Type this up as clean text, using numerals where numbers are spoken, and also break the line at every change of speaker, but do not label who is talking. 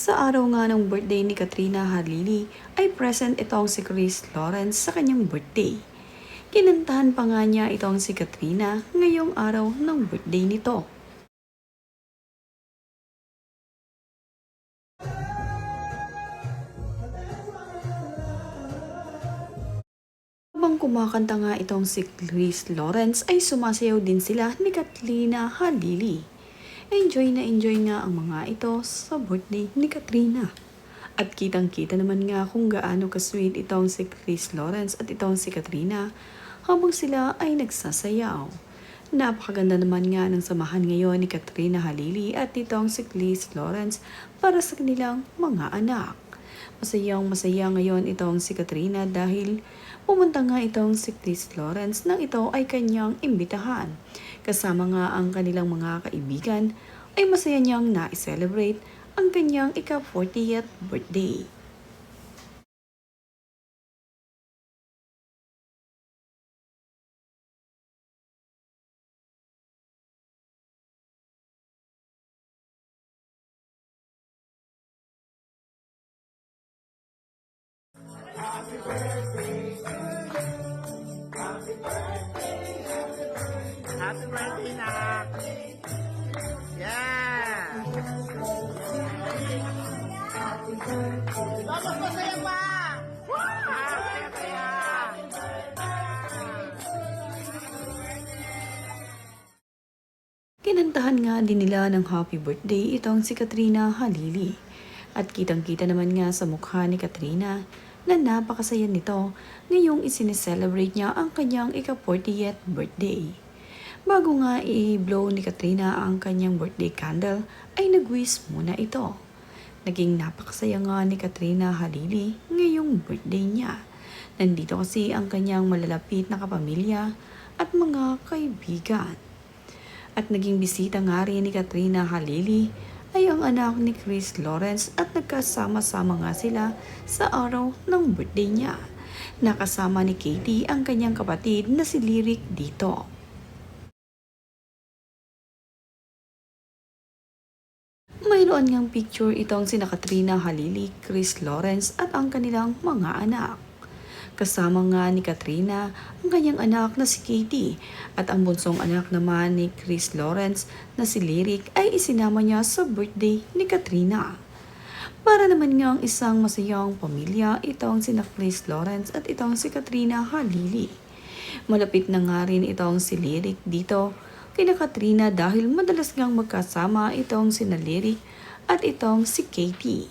Sa araw nga ng birthday ni Katrina Halili ay present itong si Chris Lawrence sa kanyang birthday. Kinantahan pa nga niya itong si Katrina ngayong araw ng birthday nito. Habang kumakanta nga itong si Chris Lawrence ay sumasayaw din sila ni Katrina Halili. Enjoy nga ang mga ito sa birthday ni Katrina. At kitang-kita naman nga kung gaano ka-sweet itong si Chris Lawrence at itong si Katrina habang sila ay nagsasayaw. Napakaganda naman nga ng samahan ngayon ni Katrina Halili at itong si Chris Lawrence para sa kanilang mga anak. Masayang masaya ngayon itong si Katrina dahil pumunta nga itong si Chris Lawrence nang ito ay kanyang imbitahan. Kasama nga ang kanilang mga kaibigan ay masaya niyang na-celebrate ang kanyang ika-40th birthday.
Happy birthday, Nak! Yeah! Vamos, masaya pa! Masaya!
Kinantahan nga din nila ng happy birthday itong si Katrina Halili. At kitang-kita naman nga sa mukha ni Katrina na napakasaya nito ngayong isineselebrate niya ang kanyang ika-40th birthday. Bago nga i-blow ni Katrina ang kanyang birthday candle ay nag-wish muna ito. Naging napakasaya nga ni Katrina Halili ngayong birthday niya. Nandito kasi ang kanyang malalapit na kapamilya at mga kaibigan. At naging bisita nga rin ni Katrina Halili ay ang anak ni Chris Lawrence at nagkasama-sama nga sila sa araw ng birthday niya. Nakasama ni Katie ang kanyang kapatid na si Lyric dito. Mayroon ngang picture itong sina Katrina Halili, Chris Lawrence at ang kanilang mga anak. Kasama nga ni Katrina ang kanyang anak na si Katie at ang bunsong anak naman ni Chris Lawrence na si Lyric ay isinama niya sa birthday ni Katrina. Para naman nga ang isang masayang pamilya itong sina Chris Lawrence at itong si Katrina Halili. Malapit na nga rin itong si Lyric dito kina Katrina dahil madalas ngang magkasama itong sina Lyric at itong si Katie.